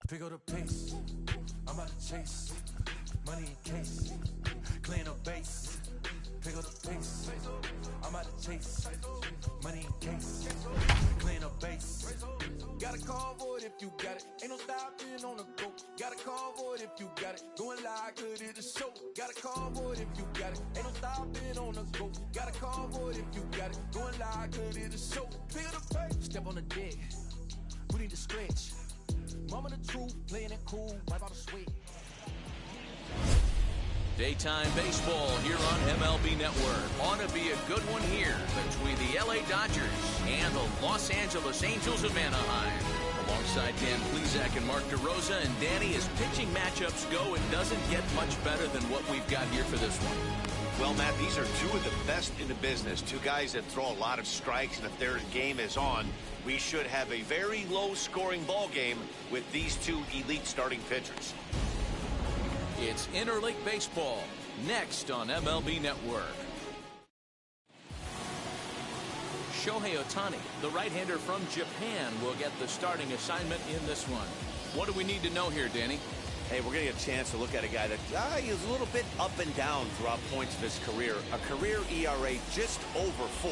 Pick up the pace, I'm about to chase money in case, clean up base. Pick up the pace, I'm about to chase money in case, clean up base. Got a convoy if you got it, ain't no stopping on the go. Got a convoy if you got it, going live, good at the show. Got a convoy if you got it, ain't no stopping on the go. Got a convoy if you got it, going live, good at the show. Pick up the pace, step on the deck, we need to stretch. Mama the truth, playing it cool, wipe out the sweat. Daytime baseball here on MLB Network. Ought to be a good one here between the LA Dodgers and the Los Angeles Angels of Anaheim. Alongside Dan Plesac and Mark DeRosa, and Danny, as pitching matchups go, it doesn't get much better than what we've got here for this one. Well, Matt, these are two of the best in the business. Two guys that throw a lot of strikes, and if their game is on, we should have a very low-scoring ball game with these two elite starting pitchers. It's Interleague Baseball, next on MLB Network. Shohei Ohtani, the right-hander from Japan, will get the starting assignment in this one. What do we need to know here, Danny? Hey, we're going to get a chance to look at a guy that is a little bit up and down throughout points of his career. A career ERA just over 4.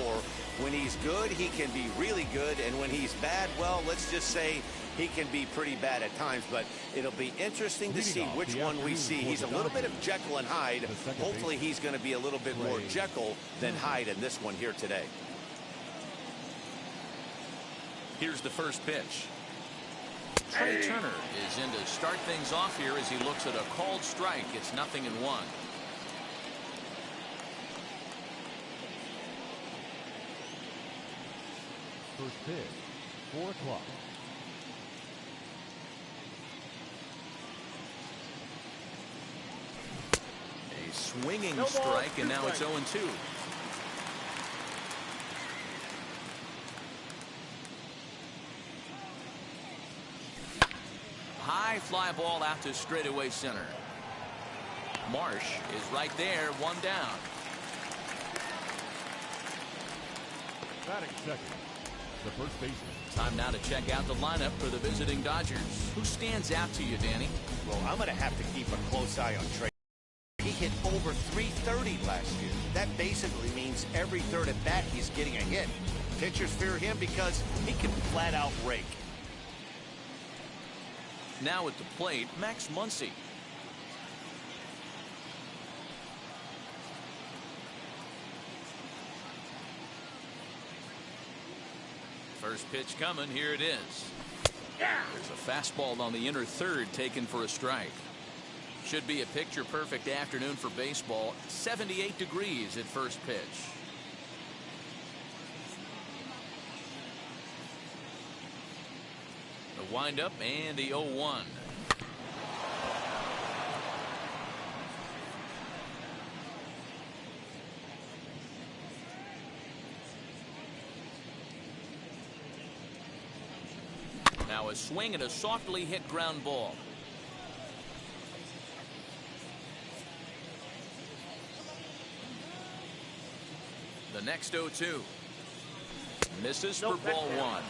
When he's good, he can be really good, and when he's bad, well, let's just say he can be pretty bad at times, but it'll be interesting to see which one we see. He's a little bit of Jekyll and Hyde. Hopefully he's going to be a little bit more Jekyll than Hyde in this one here today. Here's the first pitch. Trey Turner is in to start things off here as he looks at a called strike. It's 0-1. First pitch, 4 o'clock. A swinging strike, and now it's 0-2. High fly ball out to straightaway center. Marsh is right there, 1 down. Batting second, the first baseman. Time now to check out the lineup for the visiting Dodgers. Who stands out to you, Danny? Well, I'm going to have to keep a close eye on Trey. He hit over .330 last year. That basically means every third at bat he's getting a hit. Pitchers fear him because he can flat out rake. Now at the plate, Max Muncy. First pitch coming, here it is. There's a fastball on the inner third taken for a strike. Should be a picture-perfect afternoon for baseball. 78 degrees at first pitch. The windup and the 0-1. Now a swing and a softly hit ground ball. The next 0-2. Misses for ball 1.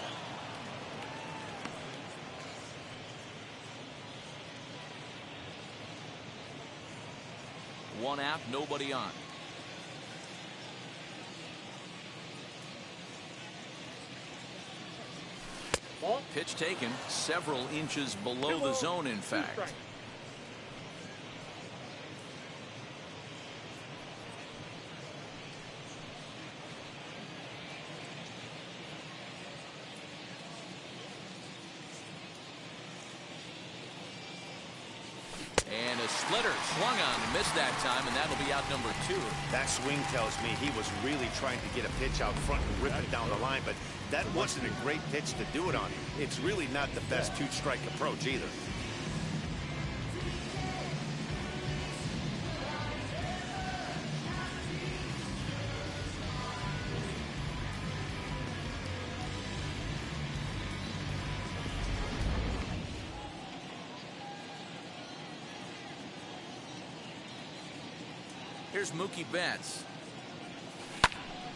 One out, nobody on. Pitch taken several inches below the zone, in fact. And a splitter swung on and missed that time, and that'll be out number 2. That swing tells me he was really trying to get a pitch out front and rip it down the line, but that wasn't a great pitch to do it on. It's really not the best two-strike approach either. Here's Mookie Betts.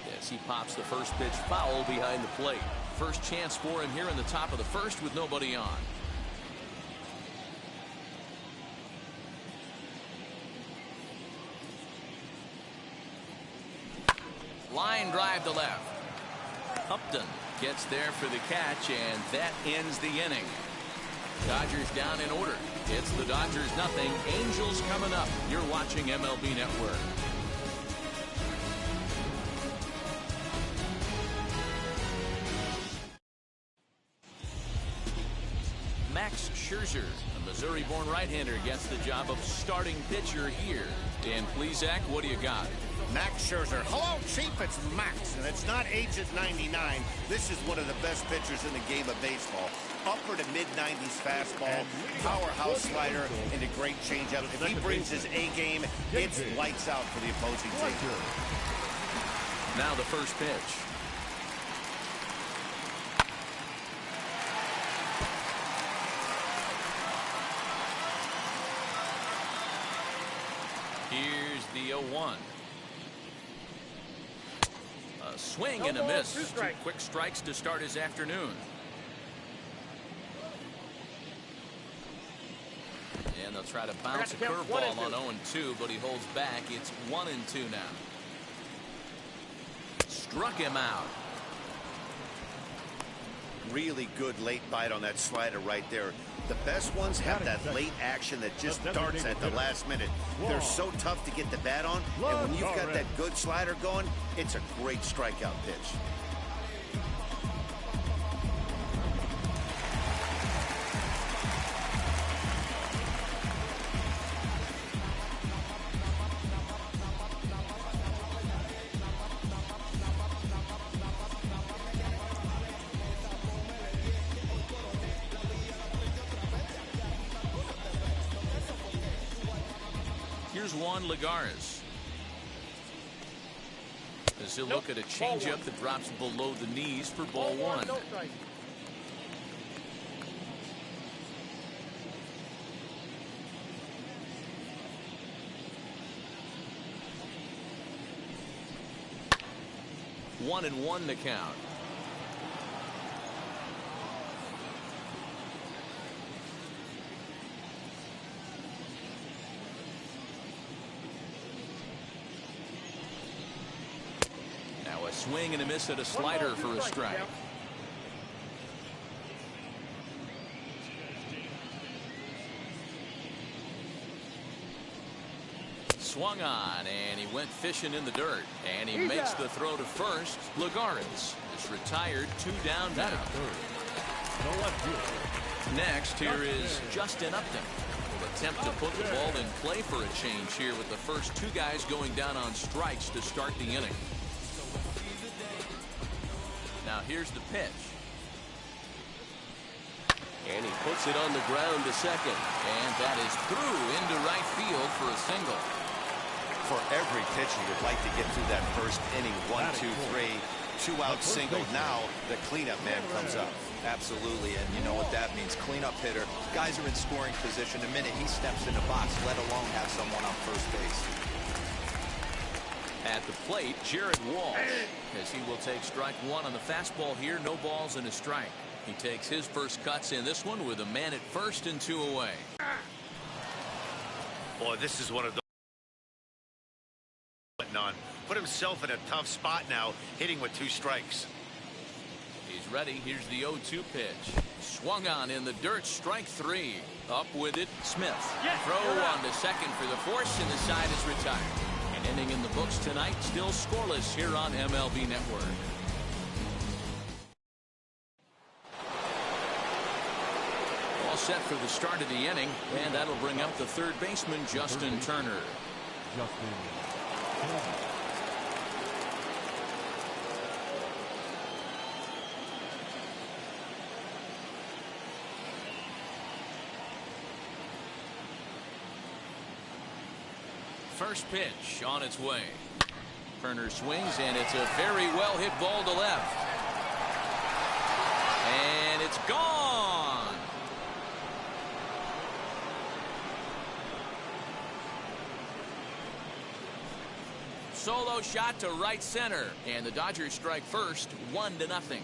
Yes, he pops the first pitch foul behind the plate. First chance for him here in the top of the first with nobody on. Line drive to left. Upton gets there for the catch, and that ends the inning. Dodgers down in order. It's the Dodgers nothing. Angels coming up. You're watching MLB Network. Max Scherzer, a Missouri-born right-hander, gets the job of starting pitcher here. Dan Plesac, what do you got? Max Scherzer. Hello, Chief. It's Max, and it's not Agent 99. This is one of the best pitchers in the game of baseball. Upper to mid-90s fastball, powerhouse slider, and a great changeup. If he brings his A game, it's lights out for the opposing team. Now the first pitch. Here's the 0-1. A swing and a miss. Two quick strikes to start his afternoon. And they'll try to bounce a curveball on 0-2, but he holds back. It's 1-2 now. Struck him out. Really good late bite on that slider right there. The best ones have that late action that just darts at the last minute. They're so tough to get the bat on, and when you've got that good slider going, it's a great strikeout pitch. Here's Juan Lagares. As he'll look at a changeup that drops below the knees for ball one. One and one to count. A swing and a miss at a slider for a strike. Swung on, and he went fishing in the dirt, and he makes the throw to first. Lagares is retired, 2 down now. Next, here is Justin Upton. Will attempt to put the ball in play for a change here with the first 2 guys going down on strikes to start the inning. Now here's the pitch. And he puts it on the ground to second. And that is through into right field for a single. For every pitcher, you'd like to get through that first inning. 1, 2, 3, 2-out single. Now the cleanup man comes up. Absolutely, and you know what that means. Cleanup hitter. Guys are in scoring position. The minute he steps in the box, let alone have someone on first base. At the plate, Jared Walsh, as he will take strike 1 on the fastball here. No balls and a strike. He takes his first cuts in this one with a man at first and 2 away. Boy, this is one of those. Put himself in a tough spot now, hitting with 2 strikes. He's ready. Here's the 0-2 pitch. Swung on in the dirt. Strike 3. Up with it, Smith. Throw on to second for the force, and the side is retired. An inning in the books tonight, still scoreless here on MLB Network. All set for the start of the inning, and that'll bring up the third baseman, Justin Turner. First pitch on its way. Turner swings, and it's a very well hit ball to left. And it's gone. Solo shot to right center, and the Dodgers strike first, 1-0.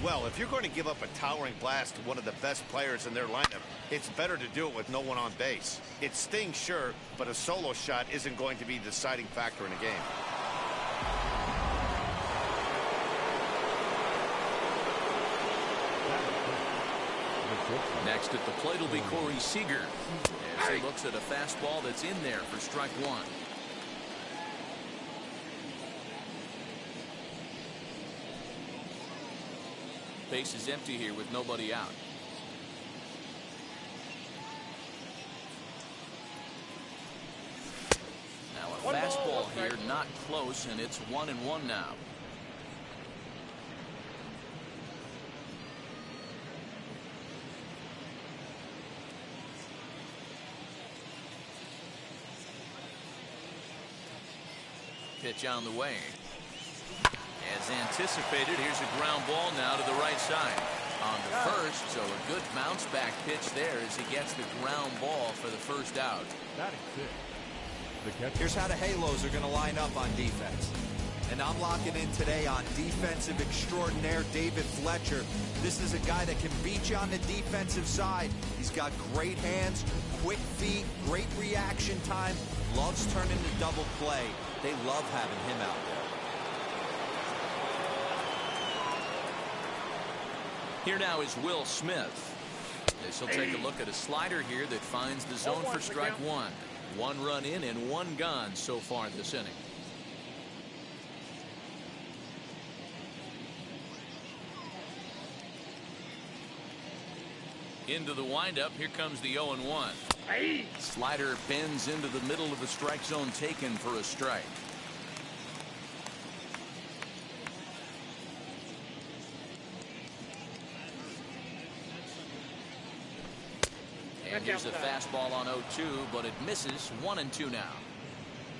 Well, if you're going to give up a towering blast to one of the best players in their lineup, it's better to do it with no one on base. It stings, sure, but a solo shot isn't going to be the deciding factor in a game. Next at the plate will be Corey Seager as he looks at a fastball that's in there for strike one. Base is empty here with nobody out. Now a fastball here, not close, and it's 1-1 now. Pitch on the way. As anticipated, here's a ground ball now to the right side. On the first, so a good bounce back pitch there as he gets the ground ball for the first out. Here's how the Halos are going to line up on defense. And I'm locking in today on defensive extraordinaire David Fletcher. This is a guy that can beat you on the defensive side. He's got great hands, quick feet, great reaction time, loves turning the double play. They love having him out there. Here now is Will Smith. This will take a look at a slider here that finds the zone for strike one. 1 run in and 1 gone so far this inning. Into the windup. Here comes the 0-1. Slider bends into the middle of the strike zone, taken for a strike. And here's a fastball on 0-2, but it misses. 1-2 now.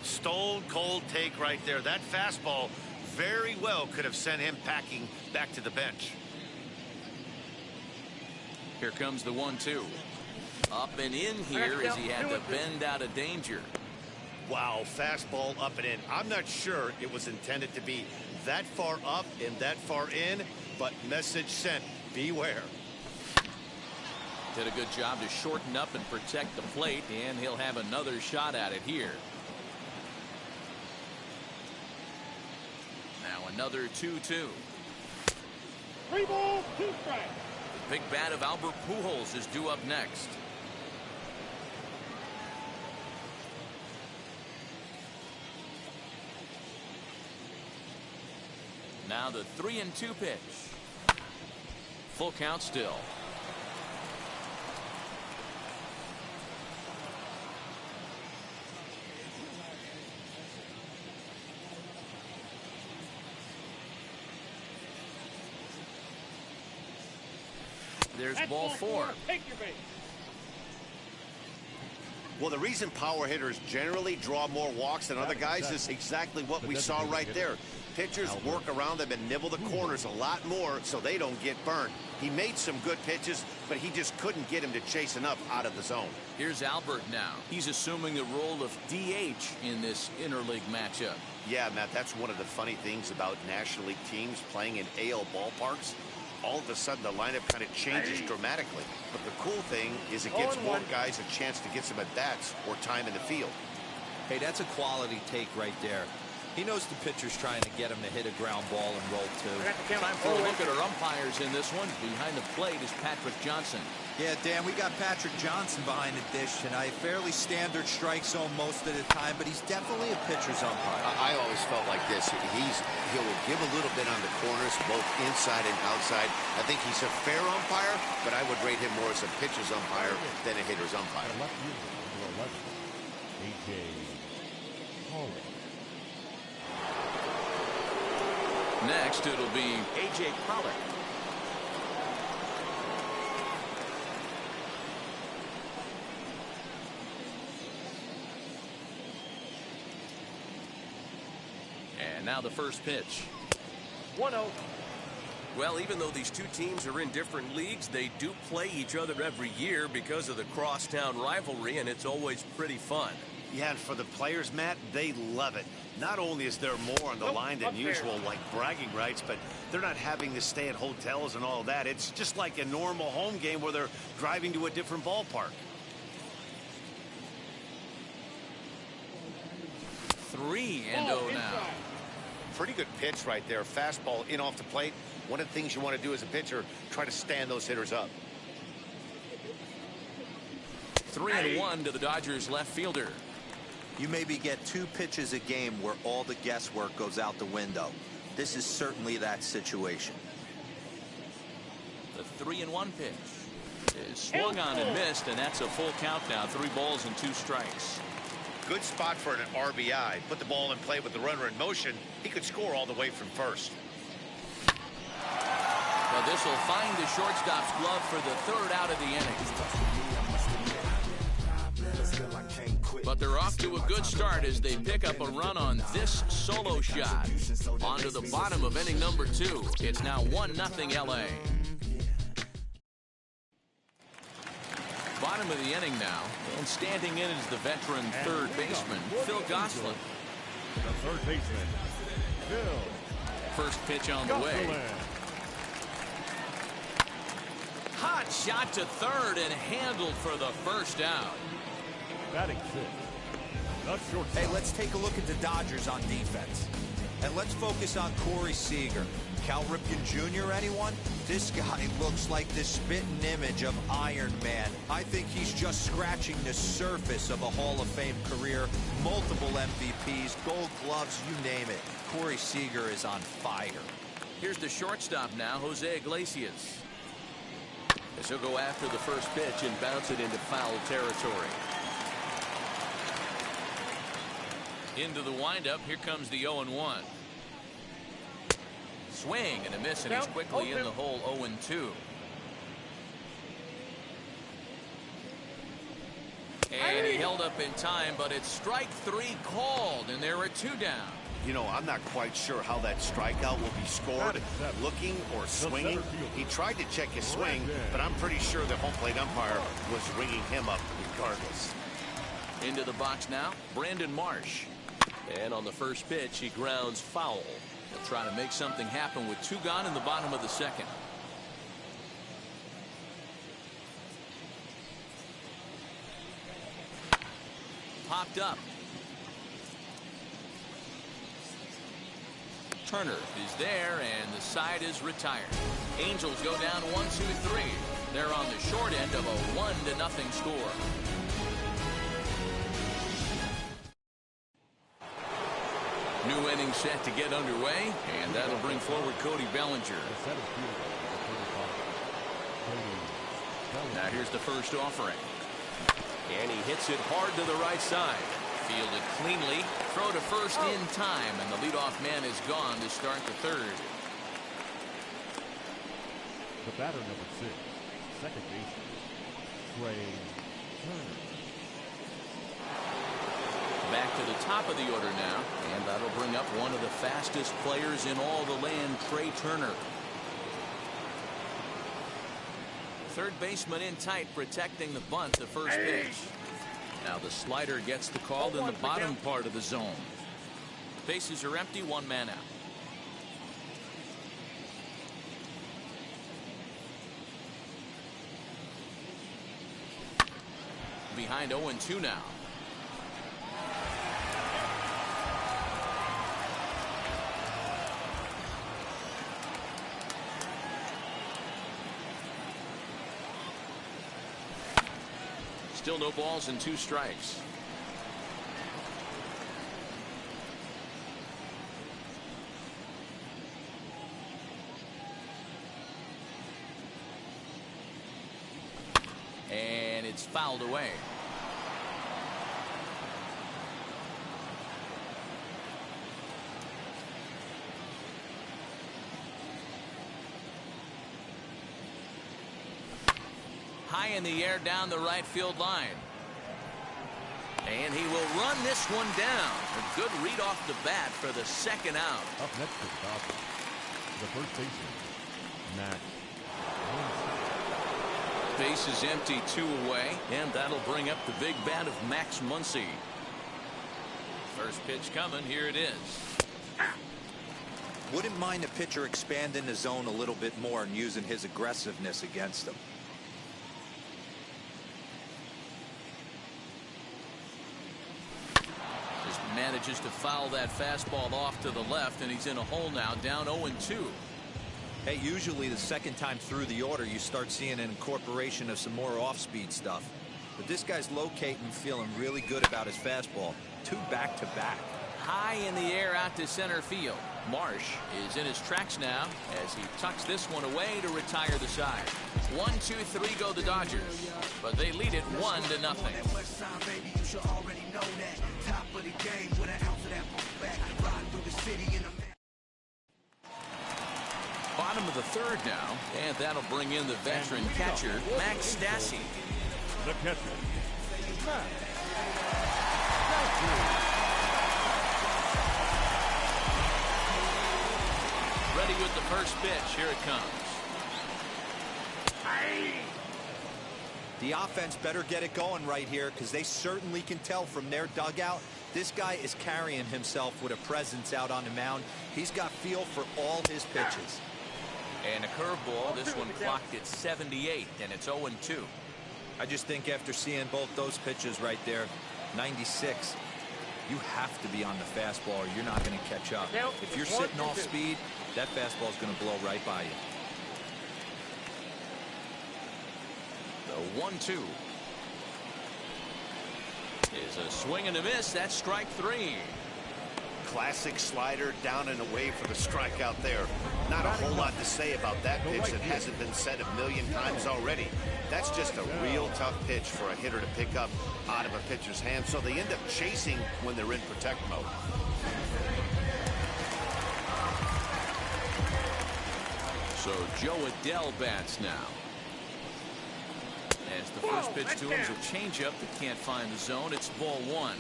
Stone cold take right there. That fastball very well could have sent him packing back to the bench. Here comes the 1-2. Up and in here as he had to bend out of danger. Wow, fastball up and in. I'm not sure it was intended to be that far up and that far in, but message sent. Beware. Did a good job to shorten up and protect the plate, and he'll have another shot at it here. Now another 2-2. 3 balls, 2 strikes. The big bat of Albert Pujols is due up next. Now the 3-2 pitch. Full count still. There's ball 4. Take your base. Well, the reason power hitters generally draw more walks than other guys is exactly what we saw right there. Pitchers work around them and nibble the corners a lot more so they don't get burned. He made some good pitches, but he just couldn't get him to chase enough out of the zone. Here's Albert now. He's assuming the role of DH in this interleague matchup. Yeah, Matt, that's one of the funny things about National League teams playing in AL ballparks. All of a sudden, the lineup kind of changes dramatically. But the cool thing is it gives more guys a chance to get some at-bats or time in the field. Hey, that's a quality take right there. He knows the pitcher's trying to get him to hit a ground ball and roll too. Time for a look at our umpires in this one. Behind the plate is Patrick Johnson. Yeah, Dan, we got Patrick Johnson behind the dish tonight. Fairly standard strike zone most of the time, but he's definitely a pitcher's umpire. I always felt like this. He'll give a little bit on the corners, both inside and outside. I think he's a fair umpire, but I would rate him more as a pitcher's umpire than a hitter's umpire. Left fielder, number 11, A.J. Pollock. Next, it'll be A.J. Pollock. And now the first pitch. 1-0. Well, even though these two teams are in different leagues, they do play each other every year because of the crosstown rivalry, and it's always pretty fun. Yeah, and for the players, Matt, they love it. Not only is there more on the line than usual, like bragging rights, but they're not having to stay at hotels and all that. It's just like a normal home game where they're driving to a different ballpark. 3-0 now. Pretty good pitch right there. Fastball in off the plate. One of the things you want to do as a pitcher, try to stand those hitters up. 3-1 to the Dodgers left fielder. You maybe get 2 pitches a game where all the guesswork goes out the window. This is certainly that situation. The 3-1 pitch is swung on and missed, and that's a full count now. 3 balls and 2 strikes. Good spot for an RBI. Put the ball in play with the runner in motion. He could score all the way from first. Well, this will find the shortstop's glove for the 3rd out of the inning. But they're off to a good start as they pick up a run on this solo shot. On to the bottom of inning number 2. It's now 1-0 LA. Bottom of the inning now, and standing in is the veteran third baseman, Phil Gosselin. The third baseman, Phil. First pitch on the way. Hot shot to third and handled for the first out. Batting 6. Not short. Hey, let's take a look at the Dodgers on defense. And let's focus on Corey Seager. Cal Ripken Jr., anyone? This guy looks like the spitting image of Iron Man. I think he's just scratching the surface of a Hall of Fame career. Multiple MVPs, Gold Gloves, you name it. Corey Seager is on fire. Here's the shortstop now, Jose Iglesias. As he'll go after the first pitch and bounce it into foul territory. Into the windup, here comes the 0-1. Swing and a miss, and he's quickly in the hole. 0-2. And he held up in time, but it's strike 3 called, and there are 2 down. You know, I'm not quite sure how that strikeout will be scored. Looking or swinging. He tried to check his swing, but I'm pretty sure the home plate umpire was ringing him up regardless. Into the box now, Brandon Marsh. And on the first pitch, he grounds foul. He'll try to make something happen with 2 gone in the bottom of the 2nd. Popped up. Turner is there, and the side is retired. Angels go down 1-2-3. They're on the short end of a 1-0 score. New inning set to get underway, and that'll bring forward Cody Bellinger. Now here's the first offering. And he hits it hard to the right side. Fielded cleanly. Throw to first in time, and the leadoff man is gone to start the 3rd. The batter number 6, second baseman, Trey Turner. Back to the top of the order now, and that'll bring up one of the fastest players in all the land, Trey Turner. Third baseman in tight, protecting the bunt, the first pitch. Now the slider gets the call in the bottom part of the zone. Bases are empty, 1 man out. Behind 0-2 now. Still no balls and 2 strikes. And it's fouled away. High in the air down the right field line. And he will run this one down. A good read off the bat for the 2nd out. Up next to the Dodgers, the first baseman, Max. Base is empty, 2 away, and that'll bring up the big bat of Max Muncy. First pitch coming. Here it is. Wouldn't mind a pitcher expanding the zone a little bit more and using his aggressiveness against him. Just manages to foul that fastball off to the left, and he's in a hole now, down 0-2. Hey, usually the second time through the order you start seeing an incorporation of some more off-speed stuff. But this guy's locating, feeling really good about his fastball. 2 back-to-back. High in the air out to center field. Marsh is in his tracks now as he tucks this one away to retire the side. 1-2-3 go the Dodgers, but they lead it 1-0. Bottom of the third now, and that'll bring in the veteran catcher, Max Stassi. The catcher, Max. Ready with the first pitch. Here it comes. The offense better get it going right here, because they certainly can tell from their dugout this guy is carrying himself with a presence out on the mound. He's got feel for all his pitches. And a curveball. This one clocked at 78, and it's 0-2. I just think after seeing both those pitches right there, 96, you have to be on the fastball or you're not going to catch up. If you're sitting off speed, that fastball is going to blow right by you. The 1-2 is a swing and a miss. That's strike 3. Classic slider down and away for the strikeout there. Not a whole lot to say about that pitch that hasn't been said a million times already. That's just a real tough pitch for a hitter to pick up out of a pitcher's hand, so they end up chasing when they're in protect mode. So Joe Adell bats now. As the first pitch to him is a changeup that can't find the zone. It's ball 1.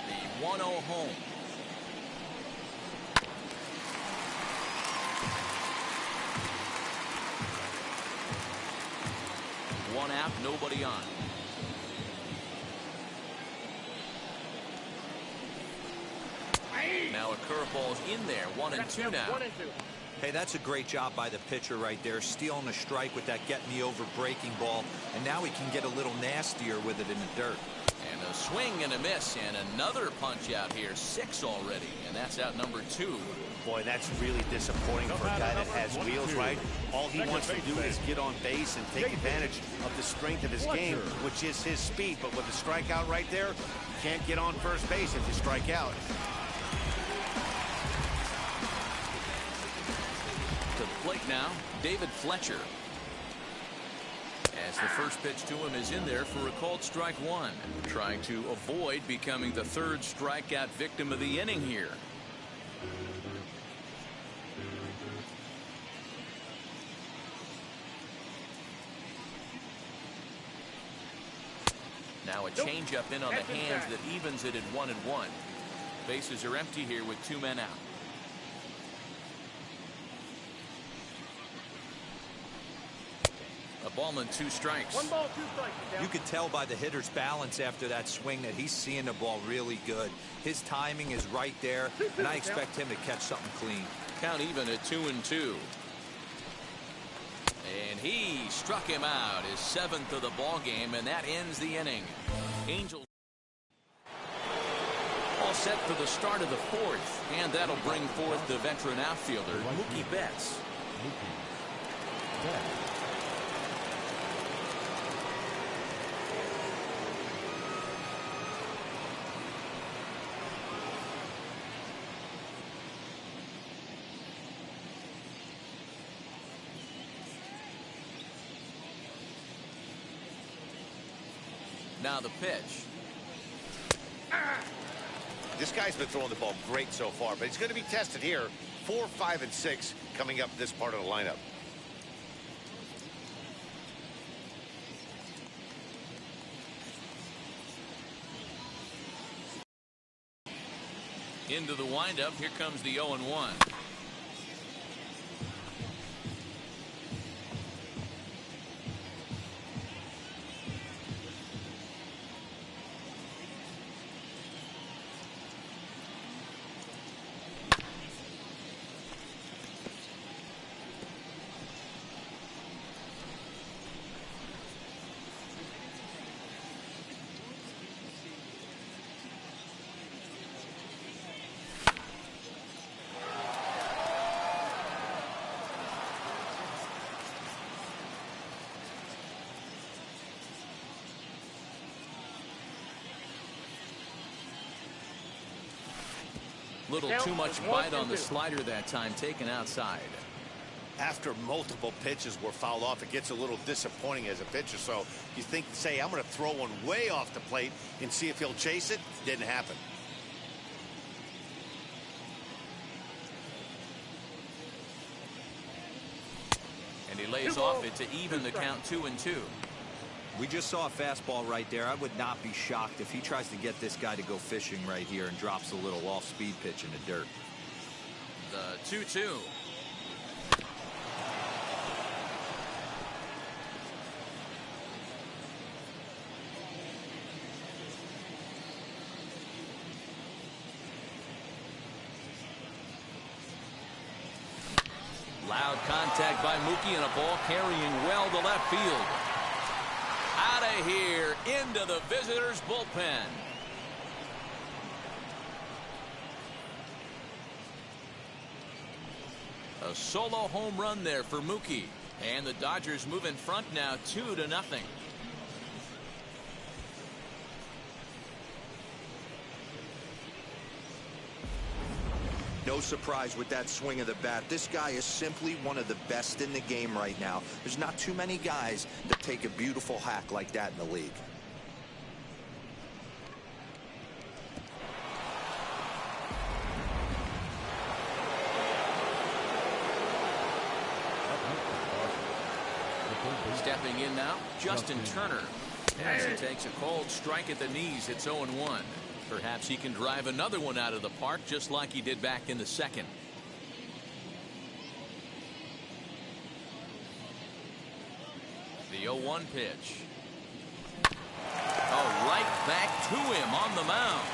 The 1-0 home. One out, nobody on. Now a curveball's in there. 1-2 now. Hey, that's a great job by the pitcher right there, stealing a strike with that get-me-over breaking ball, and now he can get a little nastier with it in the dirt. And a swing and a miss, and another punch out here. 6 already, and that's out number 2. Boy, that's really disappointing for a guy that has wheels, right? All he wants to do is get on base and take advantage of the strength of his game, which is his speed. But with a strikeout right there, you can't get on first base if you strike out. To the plate now, David Fletcher. As the first pitch to him is in there for a called strike 1. Trying to avoid becoming the 3rd strikeout victim of the inning here. Now a changeup in on the hands that evens it at 1-1. Bases are empty here with 2 men out. A ball and 2 strikes. 1 ball, 2 strikes. You could tell by the hitter's balance after that swing that he's seeing the ball really good. His timing is right there, and I expect him to catch something clean. Count even at 2-2. And he struck him out, his 7th of the ball game, and that ends the inning. Angels all set for the start of the 4th, and that'll bring forth the veteran outfielder, Mookie Betts. Now the pitch. This guy's been throwing the ball great so far, but he's going to be tested here. 4, 5, and 6 coming up this part of the lineup. Into the windup. Here comes the 0-1. Little too much bite on the slider that time, taken outside. After multiple pitches were fouled off, it gets a little disappointing as a pitcher. So you think, say, I'm going to throw one way off the plate and see if he'll chase it. Didn't happen. And he lays off it to even the count 2-2. We just saw a fastball right there. I would not be shocked if he tries to get this guy to go fishing right here and drops a little off-speed pitch in the dirt. The 2-2. Loud contact by Mookie and a ball carrying well to left field. Out of here into the visitors' bullpen. A solo home run there for Mookie. And the Dodgers move in front now 2-0. No surprise with that swing of the bat. This guy is simply one of the best in the game right now. There's not too many guys that take a beautiful hack like that in the league. Stepping in now, Justin Turner. As he takes a cold strike at the knees, it's 0-1. Perhaps he can drive another one out of the park just like he did back in the second. The 0-1 pitch. Oh, right back to him on the mound.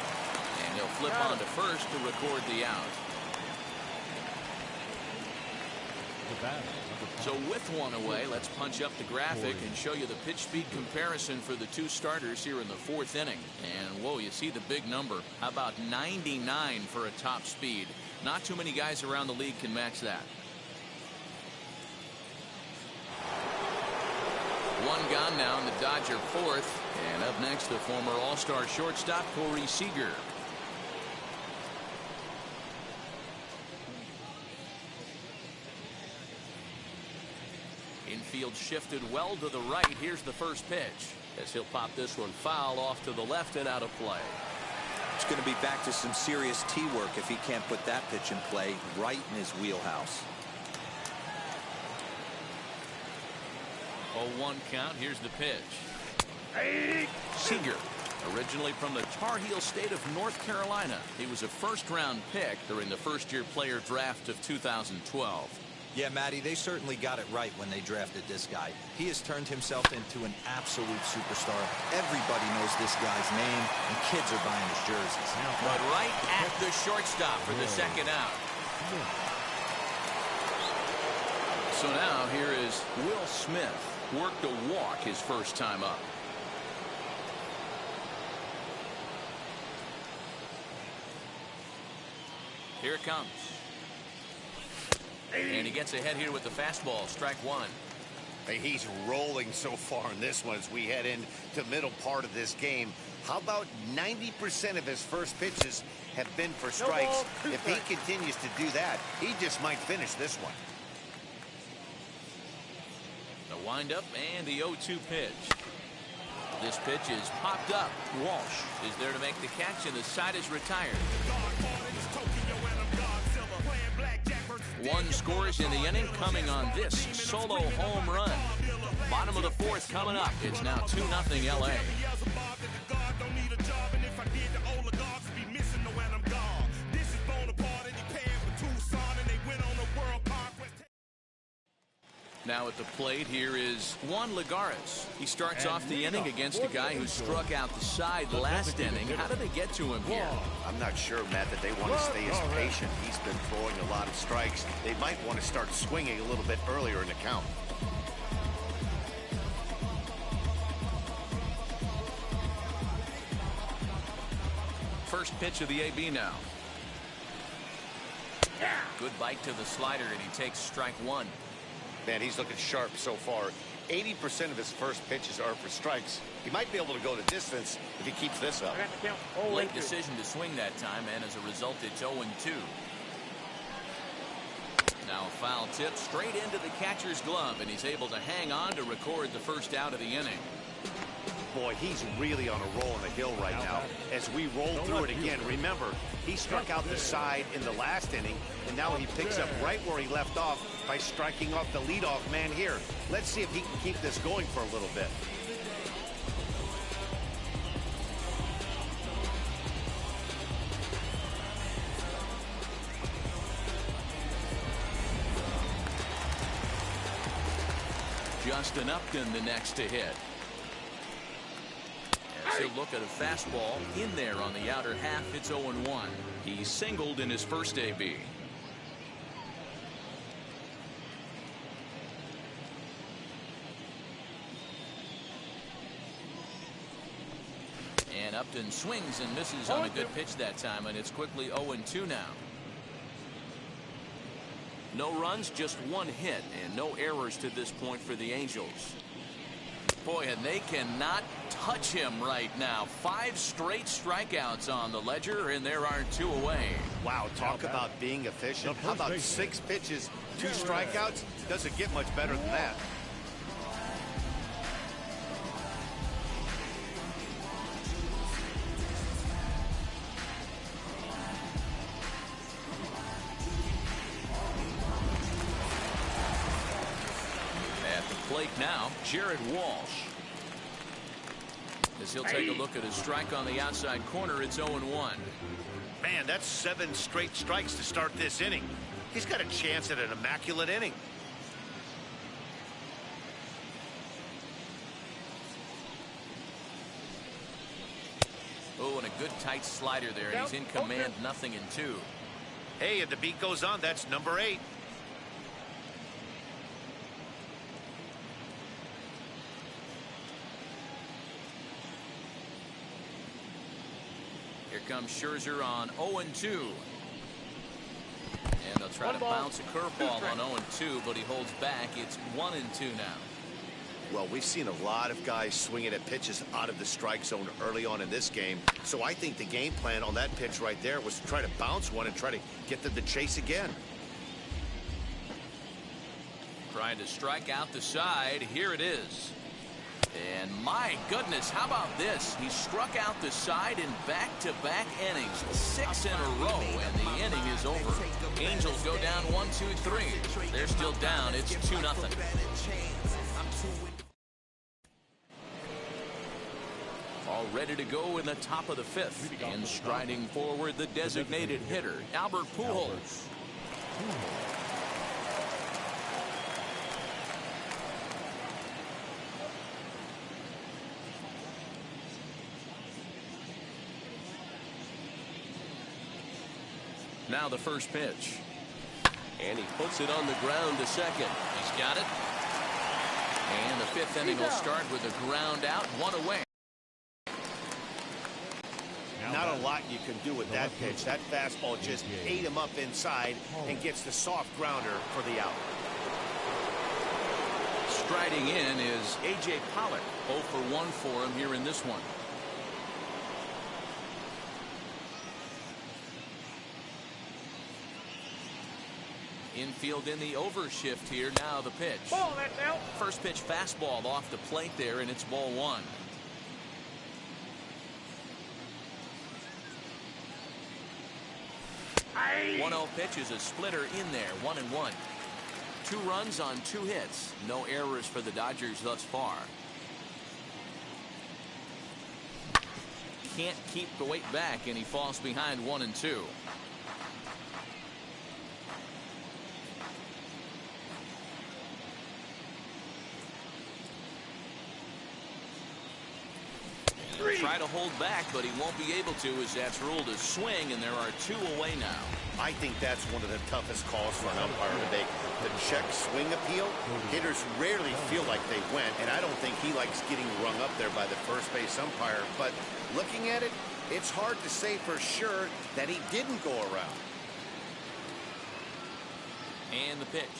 And he'll flip on to first to record the out. So with one away, let's punch up the graphic and show you the pitch speed comparison for the two starters here in the fourth inning. And whoa, you see the big number. How about 99 for a top speed? Not too many guys around the league can match that. One gone now in the Dodger fourth. And up next, the former All-Star shortstop Corey Seager. Infield shifted well to the right. Here's the first pitch as he'll pop this one foul off to the left and out of play. It's going to be back to some serious tee work if he can't put that pitch in play right in his wheelhouse. 0-1 count. Here's the pitch. Seager, originally from the Tar Heel state of North Carolina. He was a first-round pick during the first-year player draft of 2012. Yeah, Matty, they certainly got it right when they drafted this guy. He has turned himself into an absolute superstar. Everybody knows this guy's name, and kids are buying his jerseys. But right at the shortstop for the second out. So now here is Will Smith. Worked a walk his first time up. Here it comes. And he gets ahead here with the fastball. Strike one. Hey, he's rolling so far in this one as we head into middle part of this game. How about 90% of his first pitches have been for strikes? If he continues to do that, he just might finish this one. The windup and the 0-2 pitch. This pitch is popped up. Walsh is there to make the catch, and the side is retired. One scores in the inning, coming on this solo home run. Bottom of the fourth coming up. It's now 2-0 LA. Now at the plate here is Juan Lagares. He starts off the inning against a guy who struck out the side last inning. How did they get to him here? I'm not sure, Matt, that they want to stay as patient. He's been throwing a lot of strikes. They might want to start swinging a little bit earlier in the count. First pitch of the AB now. Good bite to the slider, and he takes strike one. Man, he's looking sharp so far. 80% of his first pitches are for strikes. He might be able to go the distance if he keeps this up. Late decision to swing that time, and as a result, it's 0-2. Now a foul tip straight into the catcher's glove, and he's able to hang on to record the first out of the inning. Boy, he's really on a roll on the hill right now. As we roll through it again, remember, he struck out the side in the last inning, and now he picks up right where he left off by striking off the leadoff man here. Let's see if he can keep this going for a little bit. Justin Upton the next to hit. As he'll look at a fastball in there on the outer half, it's 0-1. He singled in his first AB. And Upton swings and misses on a good pitch that time, and it's quickly 0-2 now. No runs, just one hit, and no errors to this point for the Angels. Boy, and they cannot touch him right now. 5 straight strikeouts on the ledger, and there are 2 away. Wow, talk about being efficient. How about 6 pitches, 2 strikeouts? Doesn't get much better than that. Now, Jared Walsh. As he'll take a look at his strike on the outside corner, it's 0-1. Man, that's 7 straight strikes to start this inning. He's got a chance at an immaculate inning. Oh, and a good tight slider there, and he's in command, 0-2. Hey, and the beat goes on. That's number 8. Here comes Scherzer on 0-2. And they'll try to bounce a curveball on 0-2, but he holds back. It's 1-2 now. Well, we've seen a lot of guys swinging at pitches out of the strike zone early on in this game. So I think the game plan on that pitch right there was to try to bounce one and try to get them to chase again. Trying to strike out the side. Here it is. And my goodness, how about this? He struck out the side in back-to-back innings, 6 in a row, and the inning is over. Angels go down 1-2-3. They're still down. It's 2-0. All ready to go in the top of the 5th. And striding forward, the designated hitter, Albert Pujols. Now the first pitch. And he puts it on the ground to second. He's got it. And the 5th inning will start with a ground out, 1 away. Not a lot you can do with that pitch. That fastball just ate him up inside and gets the soft grounder for the out. Striding in is A.J. Pollock. 0 for 1 for him here in this one. Infield in the overshift here. Now the pitch. First pitch fastball off the plate there, and it's ball 1. Hey. 1-0 pitch is a splitter in there. 1-1. 2 runs on 2 hits. No errors for the Dodgers thus far. Can't keep the weight back, and he falls behind 1-2. Try to hold back, but he won't be able to, as that's ruled a swing, and there are 2 away now. I think that's one of the toughest calls for an umpire to make. The check swing appeal, hitters rarely feel like they went, and I don't think he likes getting rung up there by the first base umpire. But looking at it, it's hard to say for sure that he didn't go around. And the pitch.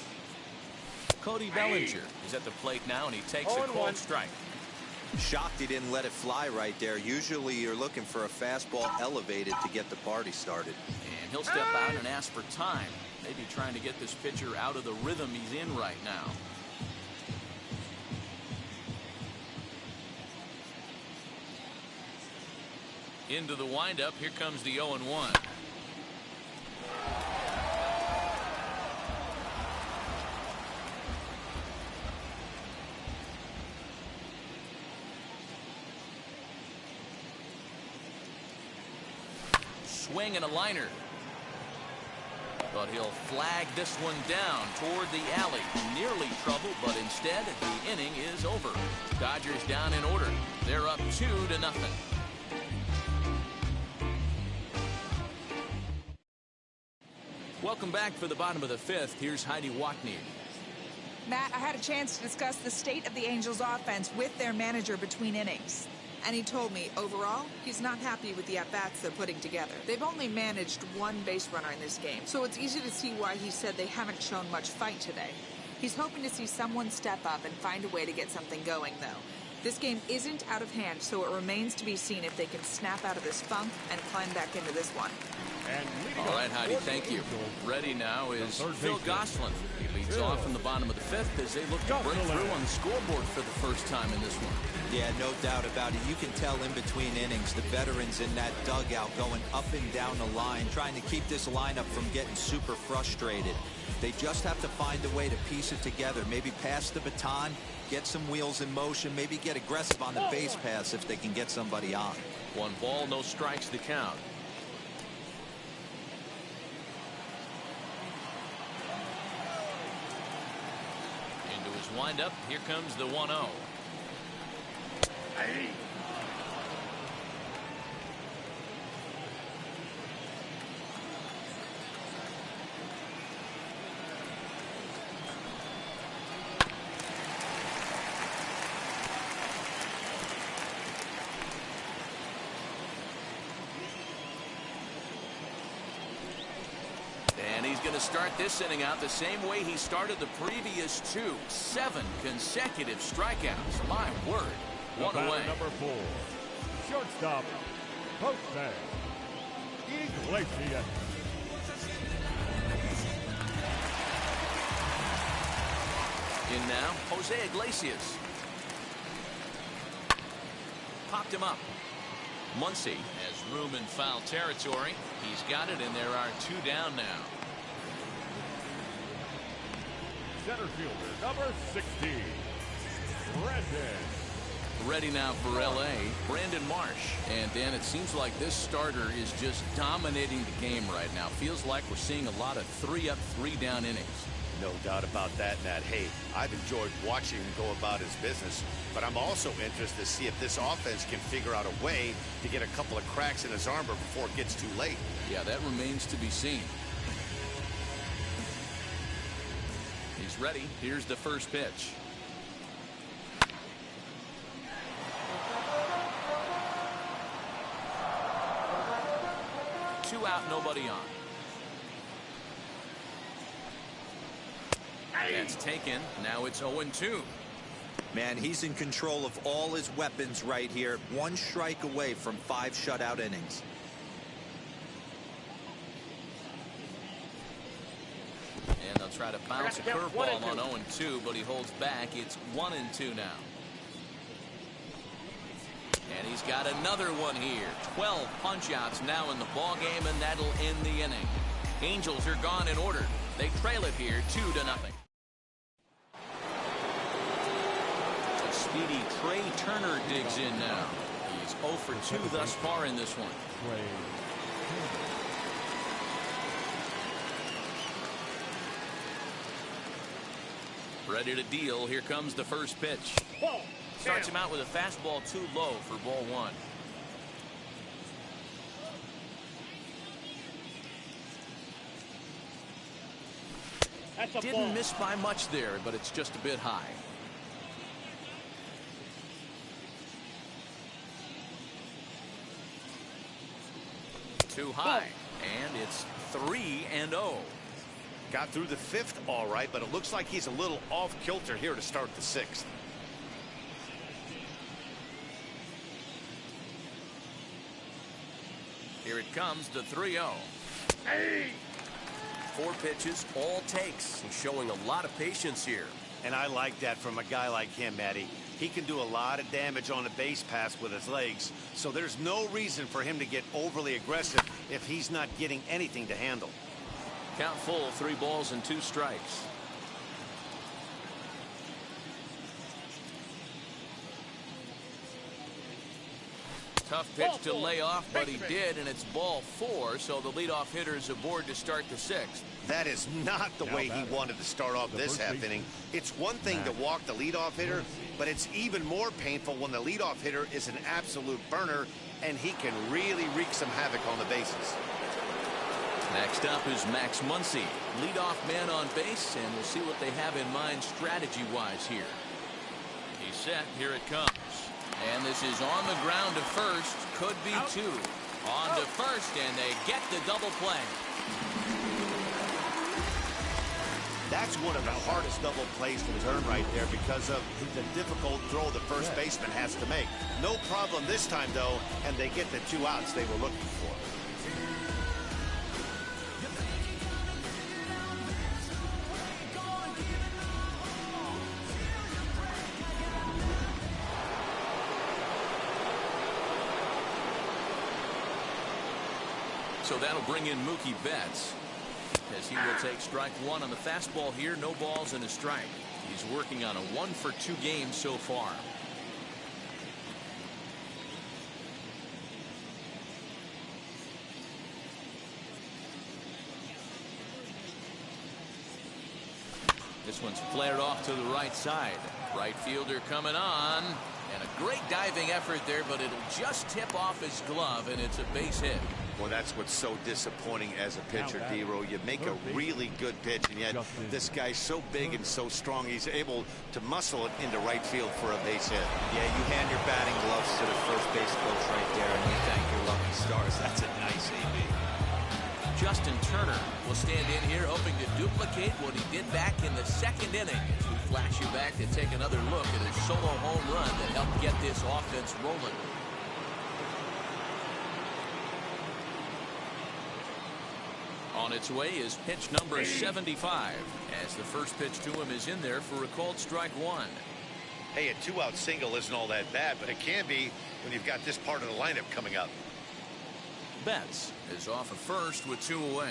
Cody Bellinger is at the plate now, and he takes a cold strike. Shocked he didn't let it fly right there. Usually you're looking for a fastball elevated to get the party started. And he'll step out and ask for time. Maybe trying to get this pitcher out of the rhythm he's in right now. Into the windup. Here comes the 0-1. Swing and a liner. But he'll flag this one down toward the alley. Nearly trouble, but instead the inning is over. Dodgers down in order. They're up 2-0. Welcome back for the bottom of the fifth. Here's Heidi Watney. Matt, I had a chance to discuss the state of the Angels offense with their manager between innings. And he told me, overall, he's not happy with the at-bats they're putting together. They've only managed one base runner in this game, so it's easy to see why he said they haven't shown much fight today. He's hoping to see someone step up and find a way to get something going, though. This game isn't out of hand, so it remains to be seen if they can snap out of this funk and climb back into this one. All right, Heidi, thank you. Ready now is Phil Gosselin. He leads off in the bottom of the fifth as they look to break through on the scoreboard for the first time in this one. Yeah, no doubt about it. You can tell in between innings, the veterans in that dugout going up and down the line, trying to keep this lineup from getting super frustrated. They just have to find a way to piece it together. Maybe pass the baton, get some wheels in motion, maybe get aggressive on the base pass if they can get somebody on. 1 ball, no strikes to count. Into his windup. Here comes the 1-0. Hey. And he's going to start this inning out the same way he started the previous 2. 7 consecutive strikeouts. My word. One away. Number 4, shortstop, Jose Iglesias. In now, Jose Iglesias. Popped him up. Muncy has room in foul territory. He's got it, and there are 2 down now. Center fielder, number 16, Brandon. Ready now for L.A., Brandon Marsh. And, Dan, it seems like this starter is just dominating the game right now. Feels like we're seeing a lot of 3-up, 3-down innings. No doubt about that, Matt. Hey, I've enjoyed watching him go about his business, but I'm also interested to see if this offense can figure out a way to get a couple of cracks in his armor before it gets too late. Yeah, that remains to be seen. He's ready. Here's the first pitch. Two out, nobody on. That's taken. Now it's 0-2. Man, he's in control of all his weapons right here. 1 strike away from 5 shutout innings. And they'll try to bounce a curveball on 0-2, but he holds back. It's 1-2 now. And he's got another one here. 12 punch-outs now in the ball game, and that'll end the inning. Angels are gone in order. They trail it here 2-0. A speedy Trey Turner digs in now. He's 0 for 2 thus far in this one. Ready to deal. Here comes the first pitch. Starts him out with a fastball too low for ball 1. Didn't miss by much there, but it's just a bit high. Too high, and it's 3-0. Got through the 5th all right, but it looks like he's a little off kilter here to start the 6th. Here it comes to 3-0. Hey! 4 pitches, all takes. He's showing a lot of patience here. And I like that from a guy like him, Matty. He can do a lot of damage on a base pass with his legs, so there's no reason for him to get overly aggressive if he's not getting anything to handle. Count full, 3 balls and 2 strikes. Tough pitch to lay off, but he did, and it's ball 4, so the leadoff hitter is aboard to start the 6th. That is not the way he wanted to start off this half inning. It's one thing to walk the leadoff hitter, but it's even more painful when the leadoff hitter is an absolute burner, and he can really wreak some havoc on the bases. Next up is Max Muncy, leadoff man on base, and we'll see what they have in mind strategy-wise here. He's set. Here it comes. And this is on the ground to first. Could be 2. On to first, and they get the double play. That's one of the hardest double plays to turn right there because of the difficult throw the first baseman has to make. No problem this time, though, and they get the 2 outs they were looking for. So that'll bring in Mookie Betts, as he will take strike 1 on the fastball here. No balls and a strike. He's working on a 1-for-2 game so far. This one's flared off to the right side. Right fielder coming on, and a great diving effort there, but it'll just tip off his glove, and it's a base hit. Well, that's what's so disappointing as a pitcher, D-Row. You make a really good pitch, and yet this guy's so big and so strong, he's able to muscle it into right field for a base hit. Yeah, you hand your batting gloves to the first base coach right there, and you thank your lucky stars. That's a nice AB. Justin Turner will stand in here hoping to duplicate what he did back in the 2nd inning. As we flash you back to take another look at his solo home run that helped get this offense rolling. On its way is pitch number 75, as the first pitch to him is in there for a called strike 1. Hey, a 2-out single isn't all that bad, but it can be when you've got this part of the lineup coming up. Betts is off of first with 2 away.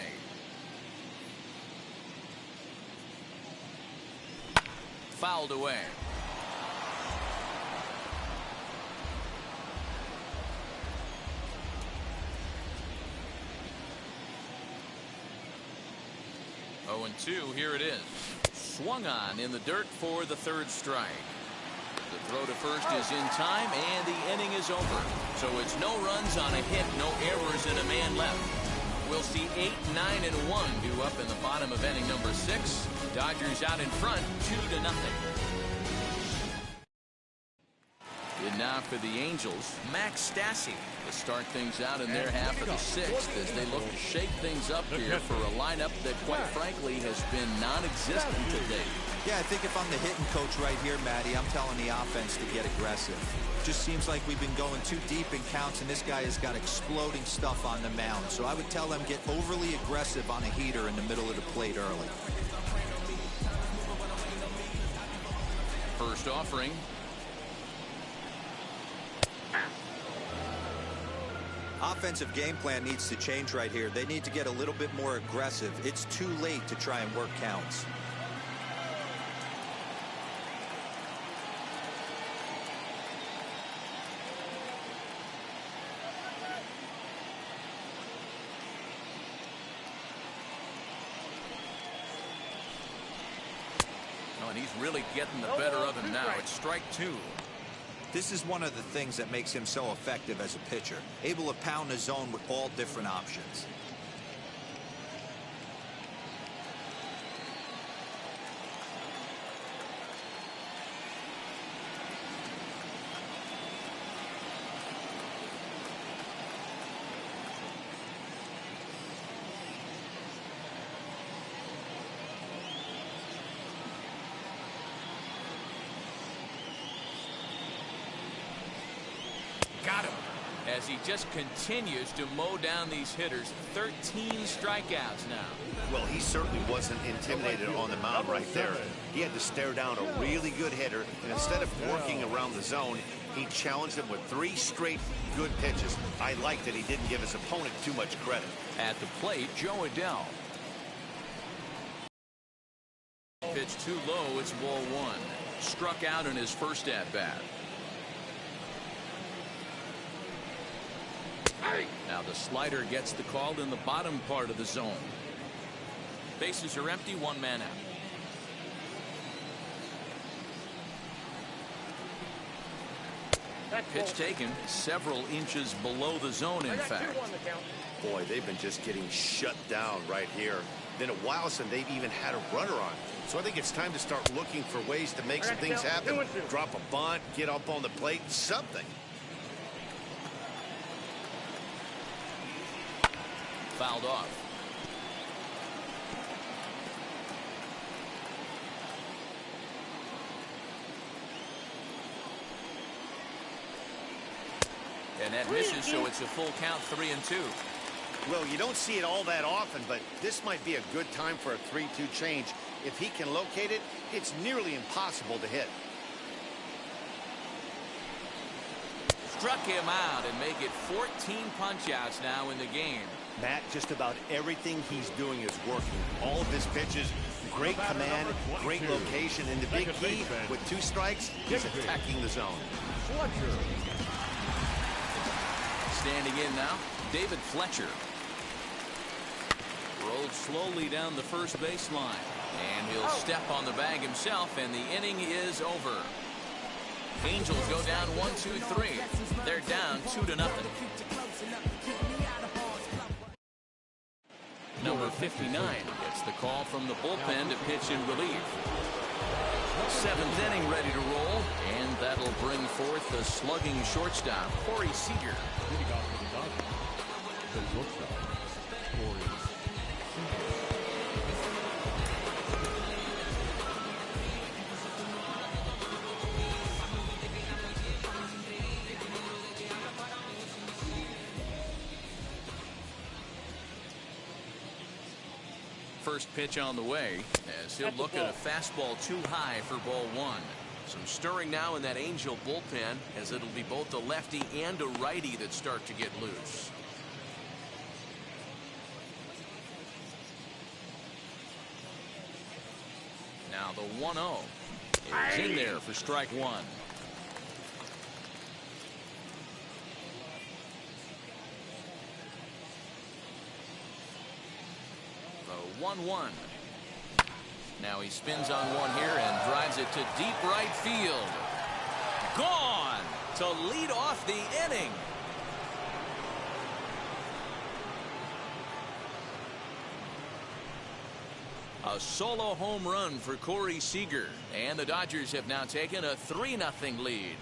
Fouled away. Oh, and 2, here it is. Swung on in the dirt for the 3rd strike. The throw to first is in time, and the inning is over. So it's no runs on a hit, no errors, and a man left. We'll see 8, 9, and 1 due up in the bottom of inning number 6. Dodgers out in front, 2-0. And now for the Angels, Max Stassi to start things out in their half of the 6th as they look to shake things up here for a lineup that, quite frankly, has been non-existent today. Yeah, I think if I'm the hitting coach right here, Matty, I'm telling the offense to get aggressive. Just seems like we've been going too deep in counts, and this guy has got exploding stuff on the mound. So I would tell them get overly aggressive on a heater in the middle of the plate early. First offering. Offensive game plan needs to change right here. They need to get a little bit more aggressive. It's too late to try and work counts. Oh, and he's really getting the better of him now. It's strike 2. This is one of the things that makes him so effective as a pitcher, able to pound the zone with all different options. as he just continues to mow down these hitters. 13 strikeouts now. Well, he certainly wasn't intimidated on the mound right there. He had to stare down a really good hitter, and instead of working around the zone, he challenged him with 3 straight good pitches. I like that he didn't give his opponent too much credit. At the plate, Joe Adell. Pitch too low, it's ball 1. Struck out in his first at-bat. Now the slider gets the call in the bottom part of the zone. Bases are empty, 1 man out. Pitch taken several inches below the zone, in fact. Boy, they've been just getting shut down right here. Been a while since they've even had a runner on. So I think it's time to start looking for ways to make some things happen. Drop a bunt, get up on the plate, something. Fouled off. And that misses, so it's a full count, 3-2. Well, you don't see it all that often, but this might be a good time for a 3-2 change. If he can locate it, it's nearly impossible to hit. Struck him out and make it 14 punch-outs now in the game. Matt, just about everything he's doing is working. All of his pitches, great command, great location, and the big key, with 2 strikes, he's attacking the zone. Standing in now, David Fletcher. Rolled slowly down the first baseline. And he'll step on the bag himself, and the inning is over. Angels go down 1-2-3. They're down 2-0. Number 59 gets the call from the bullpen to pitch in relief. 7th inning ready to roll, and that'll bring forth the slugging shortstop, Corey Seager. First pitch on the way, as he'll look at a fastball too high for ball 1. Some stirring now in that Angel bullpen, as it'll be both a lefty and a righty that start to get loose. Now the 1-0 is in there for strike 1. The 1-1. Now he spins on one here and drives it to deep right field. Gone to lead off the inning. A solo home run for Corey Seager, and the Dodgers have now taken a 3-0 lead.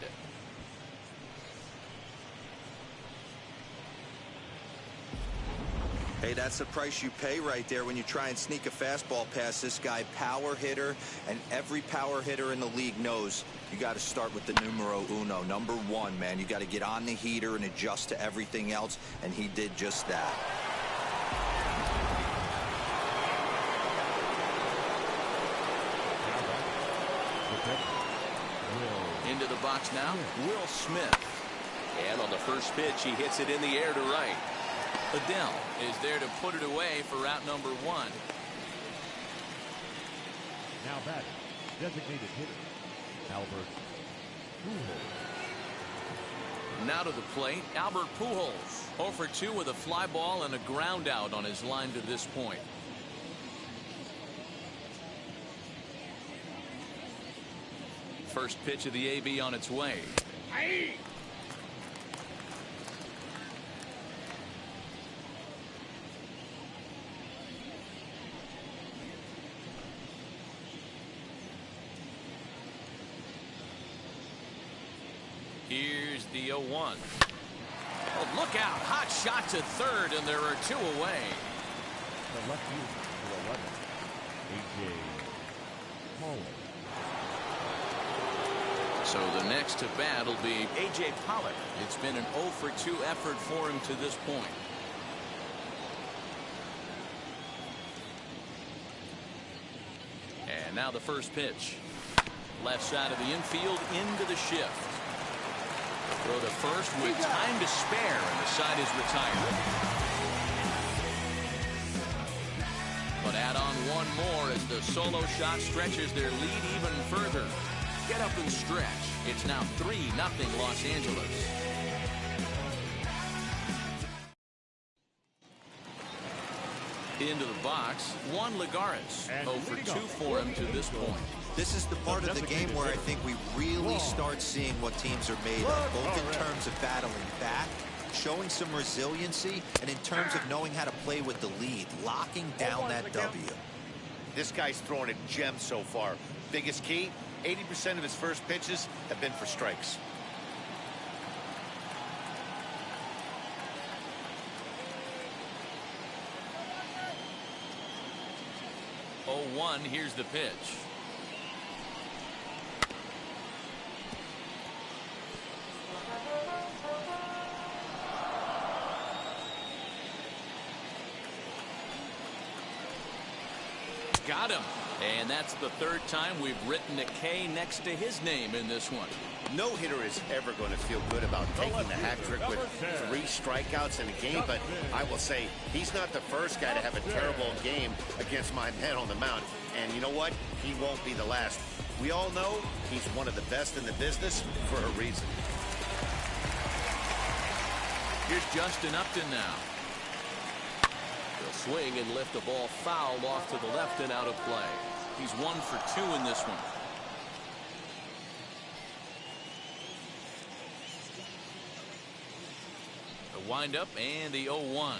Hey, that's the price you pay right there when you try and sneak a fastball past this guy. Power hitter, and every power hitter in the league knows you got to start with the numero uno, number 1, man. You got to get on the heater and adjust to everything else, and he did just that. Into the box now, Will Smith. And on the first pitch, he hits it in the air to right. Adell is there to put it away for out number 1. Now batting, designated hitter, Albert Pujols. Now to the plate, Albert Pujols. 0 for 2 with a fly ball and a ground out on his line to this point. First pitch of the AB on its way. Here's the 0-1. Oh, look out. Hot shot to third, and there are 2 away. The left field to 11, A.J. Haller. So the next to bat will be A.J. Pollock. It's been an 0 for 2 effort for him to this point. And now the first pitch. Left side of the infield into the shift. Throw to first with time to spare, and the side is retired. But add on one more as the solo shot stretches their lead even further. Get up and stretch. It's now 3-0 Los Angeles. Into the box, Juan Lagares. 0 for 2 for him to this point. This is the part of the game where I think we really start seeing what teams are made of, both in terms of battling back, showing some resiliency, and in terms of knowing how to play with the lead, locking down that W. This guy's throwing a gem so far. Biggest key, 80% of his first pitches have been for strikes. Oh, 1, here's the pitch. Got him. And that's the third time we've written a K next to his name in this one. No hitter is ever going to feel good about taking the hat trick with 3 strikeouts in a game, but I will say he's not the first guy to have a terrible game against my man on the mound. And you know what? He won't be the last. We all know he's one of the best in the business for a reason. Here's Justin Upton now. He'll swing and lift the ball foul off to the left and out of play. He's 1 for 2 in this one. The windup and the 0-1.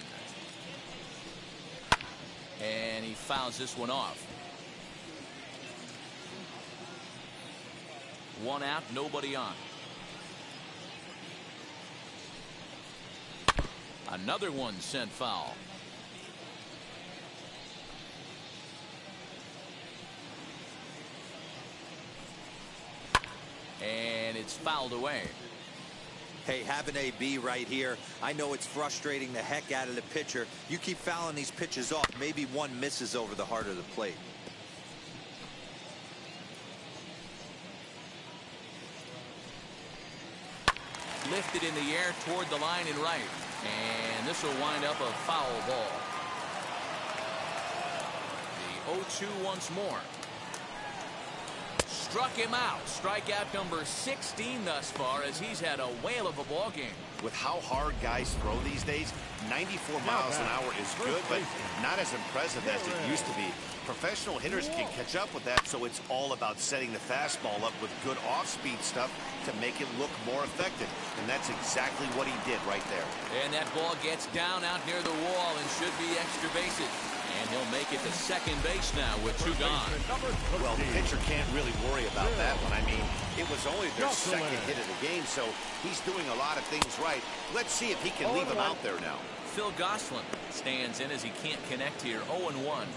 And he fouls this one off. 1 out, nobody on. Another one sent foul. And it's fouled away. Hey, have an AB right here. I know it's frustrating the heck out of the pitcher. You keep fouling these pitches off. Maybe one misses over the heart of the plate. Lifted in the air toward the line and right. And this will wind up a foul ball. The 0-2 once more. Struck him out. Strikeout number 16 thus far, as he's had a whale of a ball game. With how hard guys throw these days, 94 miles an hour is good, but not as impressive as it used to be. Professional hitters can catch up with that, so it's all about setting the fastball up with good off-speed stuff to make it look more effective. And that's exactly what he did right there. And that ball gets down out near the wall and should be extra bases. And he'll make it to second base now with 2 gone. Well, the pitcher can't really worry about that one. I mean, it was only their second hit of the game, so he's doing a lot of things right. Let's see if he can leave him out there now. Phil Gosselin stands in as he can't connect here. 0-1.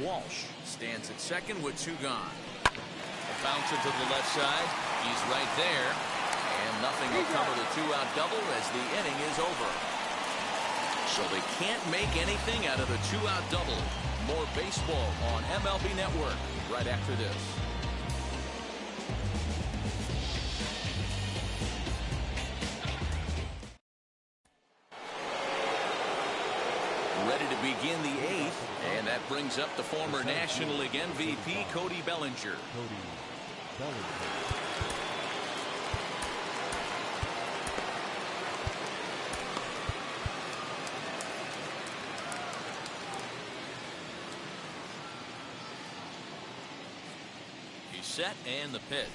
Walsh stands at second with 2 gone. A bouncer to the left side. He's right there. And nothing will cover the 2-out double as the inning is over. So they can't make anything out of the 2-out double. More baseball on MLB Network right after this. Ready to begin the 8th, and that brings up the former National League MVP Cody Bellinger. He's set and the pitch.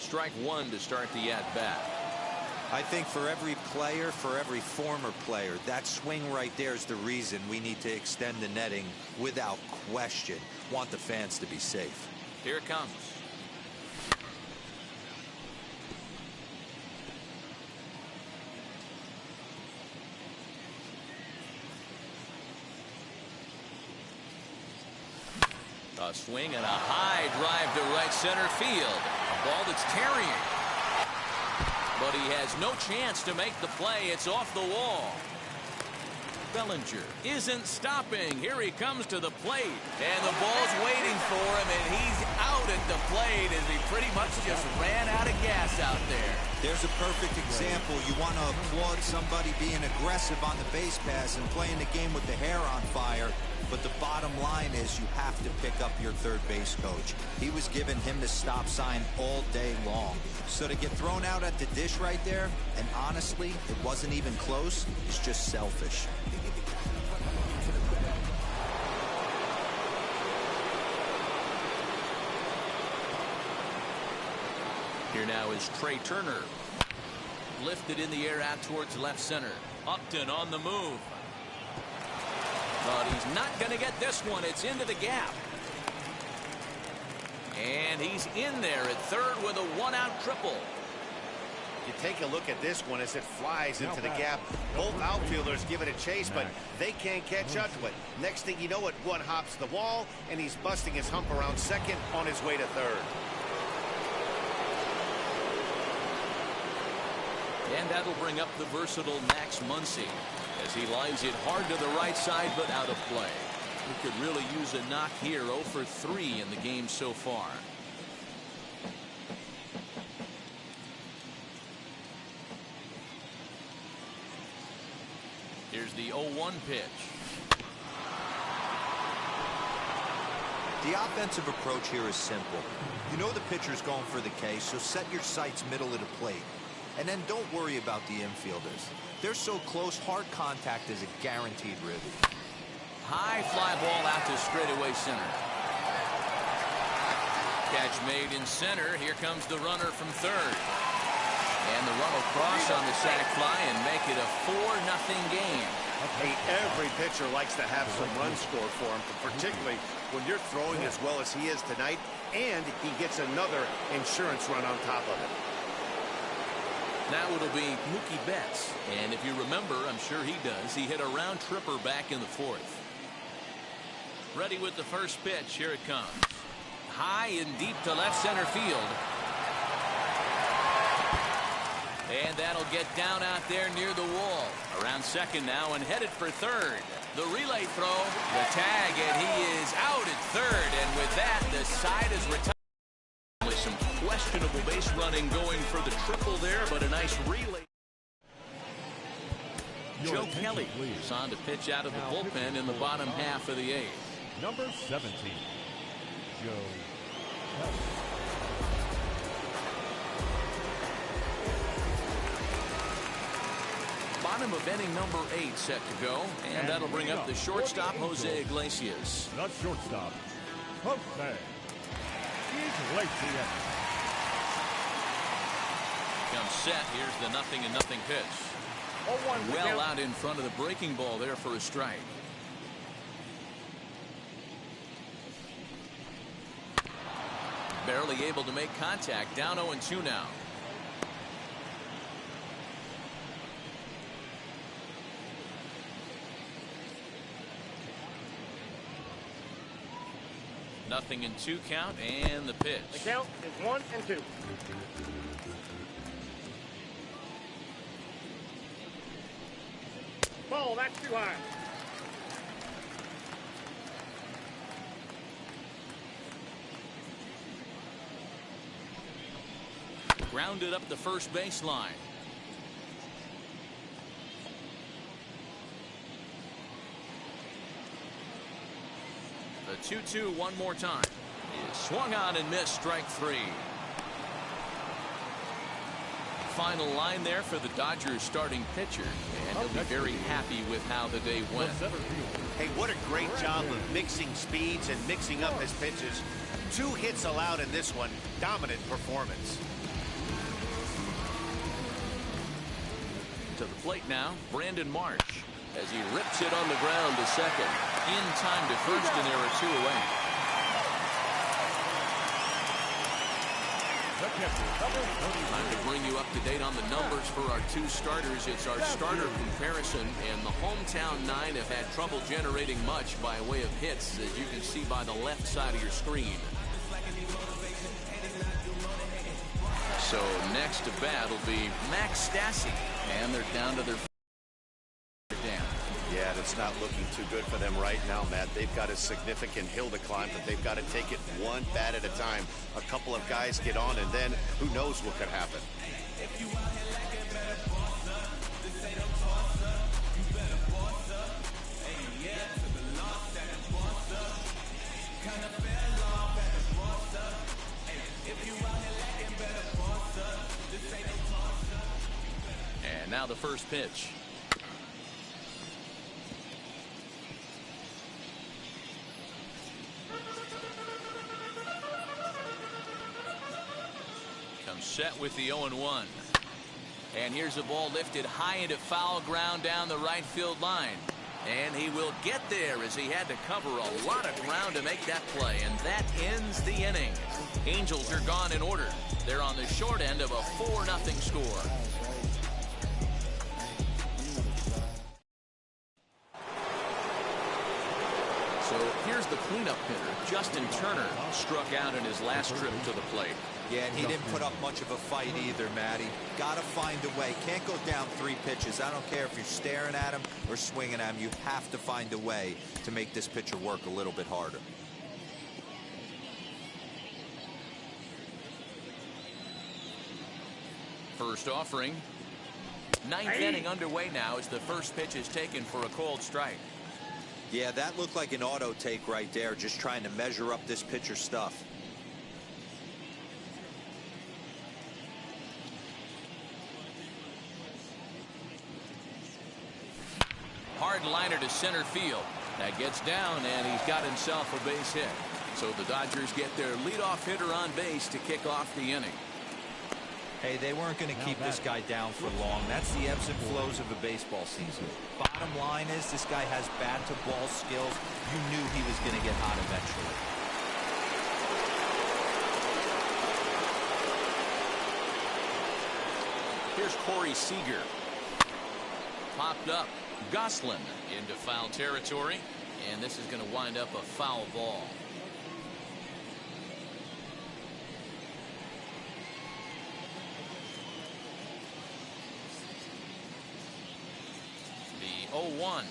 Strike 1 to start the at-bat. I think for every player, for every former player, that swing right there is the reason we need to extend the netting without question. Want the fans to be safe. Here it comes. A swing and a high drive to right center field. A ball that's tarrying. But he has no chance to make the play. It's off the wall. Bellinger isn't stopping. Here he comes to the plate. And the ball's waiting for him, and he's out at the plate as he pretty much just ran out of gas out there. There's a perfect example. You want to applaud somebody being aggressive on the base pass and playing the game with the hair on fire. But the bottom line is you have to pick up your third base coach. He was giving him the stop sign all day long. So to get thrown out at the dish right there, and honestly, it wasn't even close, it's just selfish. Here now is Trey Turner. Lifted in the air out towards left center. Upton on the move. But he's not going to get this one. It's into the gap. And he's in there at third with a one-out triple. You take a look at this one as it flies into the gap. Both outfielders give it a chase, but they can't catch up to it. Next thing you know it, one hops the wall, and he's busting his hump around second on his way to third. And that'll bring up the versatile Max Muncy as he lines it hard to the right side, but out of play. He could really use a knock here. 0 for 3 in the game so far. Here's the 0-1 pitch. The offensive approach here is simple. You know the pitcher's going for the K, so set your sights middle of the plate. And then don't worry about the infielders. They're so close, hard contact is a guaranteed ribby. High fly ball out to straightaway center. Catch made in center. Here comes the runner from third. And the run will cross on the sac fly and make it a 4-0 game. Hey, every pitcher likes to have some runs scored for him, particularly when you're throwing as well as he is tonight, and he gets another insurance run on top of it. Now it'll be Mookie Betts. And if you remember, I'm sure he does, he hit a round tripper back in the fourth. Ready with the first pitch. Here it comes. High and deep to left center field. And that'll get down out there near the wall. Around second now and headed for third. The relay throw, the tag, and he is out at third. And with that, the side is retired. Some questionable base running going for the triple there, but a nice relay. Joe Kelly is on to pitch out of the bullpen in the bottom half of the eighth. Number 17, Joe Kelly. Bottom of inning number 8 set to go, and that'll bring up the shortstop, Jose Iglesias. The shortstop, Jose Iglesias. Comes set. Here's the 0-0 pitch. Well out in front of the breaking ball there for a strike. Barely able to make contact. Down 0-2 now. Nothing in 2 count, and the pitch. The count is 1-2. Ball, that's too high. Grounded up the first baseline. The 2-2 one more time. He swung on and missed, strike 3. Final line there for the Dodgers starting pitcher, and he'll be very happy with how the day went. Hey, what a great job of mixing speeds and mixing up his pitches. 2 hits allowed in this one. Dominant performance. To the plate now, Brandon Marsh, as he rips it on the ground to second. In time to first, and there are 2 away. The Time to bring you up to date on the numbers for our two starters. It's our starter comparison, and the hometown nine have had trouble generating much by way of hits, as you can see by the left side of your screen. So next to bat will be Max Stassi, and they're down to their down. Yeah, that's not looking too good for them right now, Matt. They've got a significant hill to climb, but they've got to take it one bat at a time. A couple of guys get on, and then who knows what could happen. And now the first pitch. Comes set with the 0-1. And here's a ball lifted high into foul ground down the right field line. And he will get there, as he had to cover a lot of ground to make that play. And that ends the inning. Angels are gone in order. They're on the short end of a 4-0 score. So here's the cleanup hitter. Justin Turner struck out in his last trip to the plate. Yeah, and he didn't put up much of a fight either, Matty. Got to find a way. Can't go down 3 pitches. I don't care if you're staring at him or swinging at him. You have to find a way to make this pitcher work a little bit harder. First offering. Ninth inning underway now as the first pitch is taken for a called strike. Yeah, that looked like an auto take right there, just trying to measure up this pitcher's stuff. Hard liner to center field. That gets down, and he's got himself a base hit. So the Dodgers get their leadoff hitter on base to kick off the inning. Hey, they weren't going to keep this guy down for long. That's the ebbs and flows of a baseball season. Bottom line is, this guy has bat-to-ball skills. You knew he was going to get hot eventually. Here's Corey Seager. Popped up. Goslin into foul territory, and this is going to wind up a foul ball. The 0-1.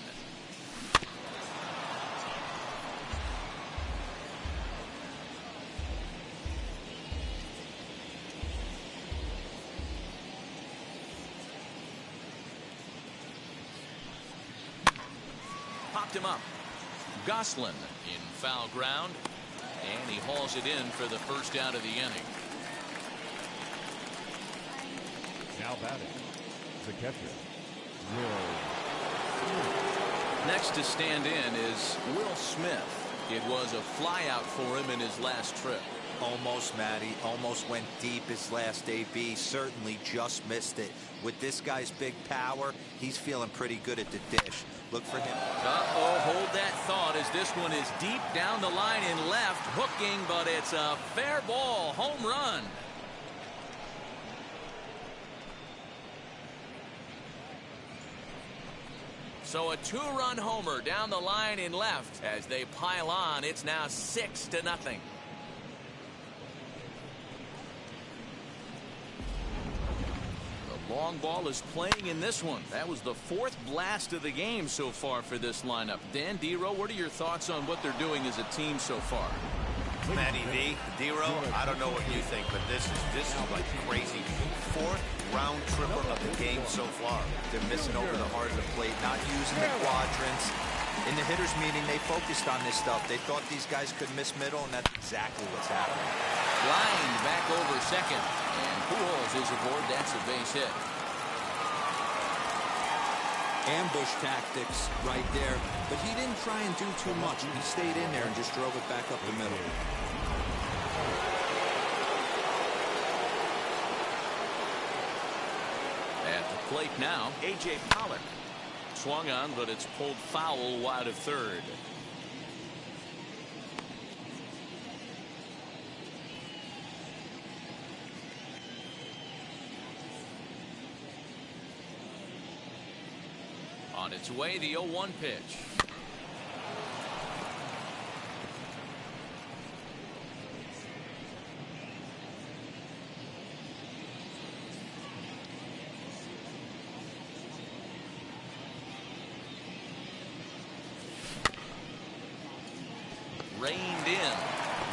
Popped him up. Goslin in foul ground, and he hauls it in for the first out of the inning. Now batting, the catcher, Next to stand in is Will Smith. It was a flyout for him in his last trip. Almost, Matty. Almost went deep his last AB. Certainly just missed it. With this guy's big power, he's feeling pretty good at the dish. Look for him. Uh-oh, hold that thought, as this one is deep down the line in left, hooking, but it's a fair ball. Home run. So a 2-run homer down the line in left. As they pile on, it's now 6-0. The long ball is playing in this one. That was the 4th blast of the game so far for this lineup. Dan, D-Row, what are your thoughts on what they're doing as a team so far? Matty V, D-Row, I don't know what you think, but this is like crazy. 4th round tripper of the game so far. They're missing over the heart of the plate, not using the quadrants. In the hitters meeting, they focused on this stuff. They thought these guys could miss middle, and that's exactly what's happening. Line back over second, and Pujols is aboard. That's a base hit. Ambush tactics right there, but he didn't try and do too much. He stayed in there and just drove it back up the middle. At the plate now, A.J. Pollock. Swung on, but it's pulled foul wide of third. On its way, the 0-1 pitch. Reined in.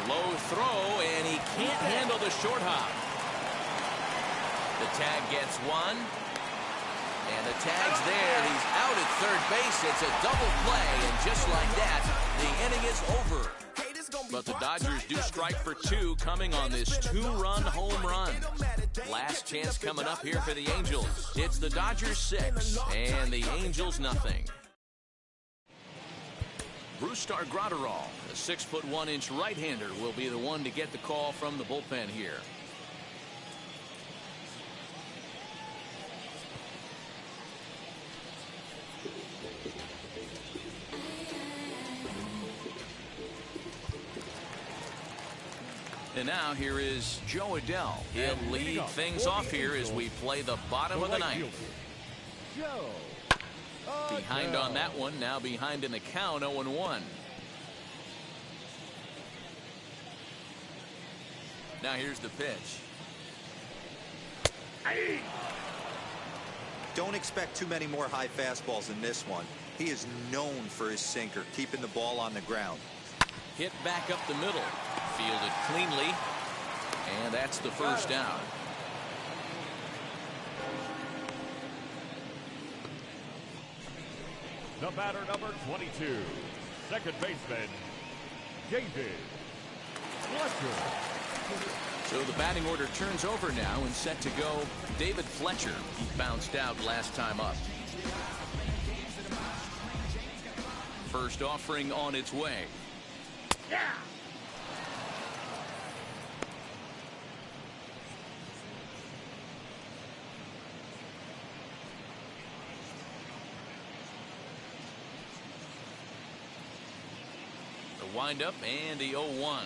Low throw, and he can't handle the short hop. The tag gets one. And the tag's there. He's out at third base. It's a double play, and just like that, the inning is over. But the Dodgers do strike for two, coming on this two-run home run. Last chance coming up here for the Angels. It's the Dodgers 6 and the Angels nothing. Brustar Graterol, a 6'1" right-hander, will be the one to get the call from the bullpen here. And now here is Joe Adell. He'll lead things off here as we play the bottom of the ninth. Behind on that one, now behind in the count, 0-1. Now here's the pitch. Don't expect too many more high fastballs in this one. He is known for his sinker, keeping the ball on the ground. Hit back up the middle. Fielded cleanly. And that's the first down. The batter, number 22, second baseman, David Fletcher. So the batting order turns over now and set to go David Fletcher. He bounced out last time up. First offering on its way. Yeah. The windup and the 0-1.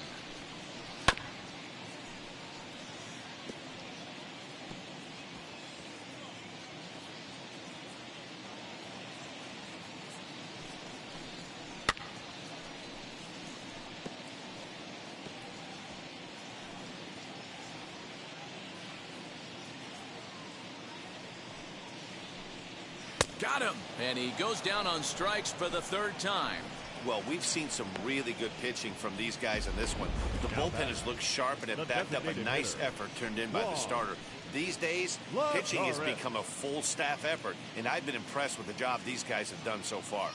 Got him, and he goes down on strikes for the third time. Well, we've seen some really good pitching from these guys in this one. The bullpen has looked sharp, and it backed up a nice effort turned in by the starter. These days, pitching has become a full staff effort, and I've been impressed with the job these guys have done so far.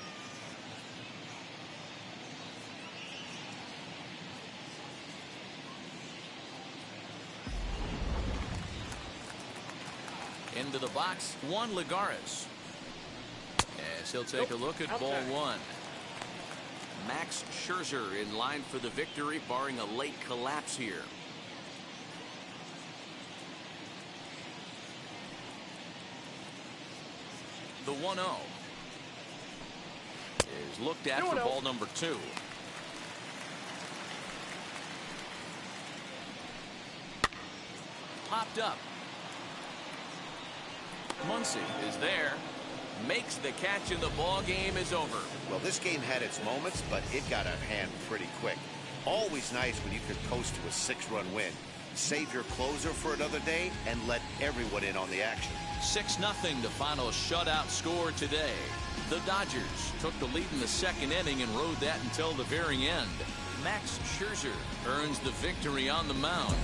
Into the box, Juan Lagares. As he'll take a look at ball one. Max Scherzer in line for the victory, barring a late collapse here. The 1-0 is looked at for ball number 2. Popped up. Muncy is there. Makes the catch, and the ball game is over. Well, this game had its moments, but it got out of hand pretty quick. Always nice when you could coast to a 6-run win. Save your closer for another day and let everyone in on the action. 6-0 the final shutout score today. The Dodgers took the lead in the second inning and rode that until the very end. Max Scherzer earns the victory on the mound.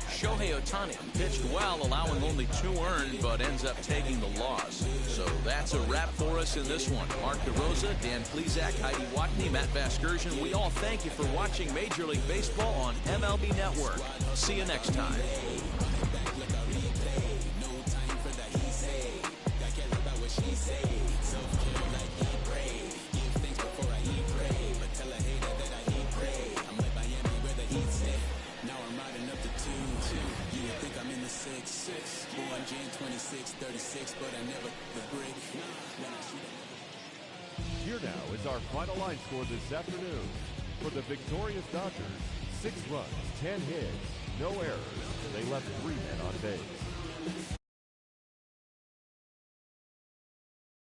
Shohei Ohtani pitched well, allowing only 2 earned, but ends up taking the loss. So that's a wrap for us in this one. Mark DeRosa, Dan Plezak, Heidi Watney, Matt Vasgersian, we all thank you for watching Major League Baseball on MLB Network. See you next time. Jan 26, 36, but I never the break. Here now is our final line score this afternoon. For the victorious Dodgers, 6 runs, 10 hits, no errors. They left 3 men on base.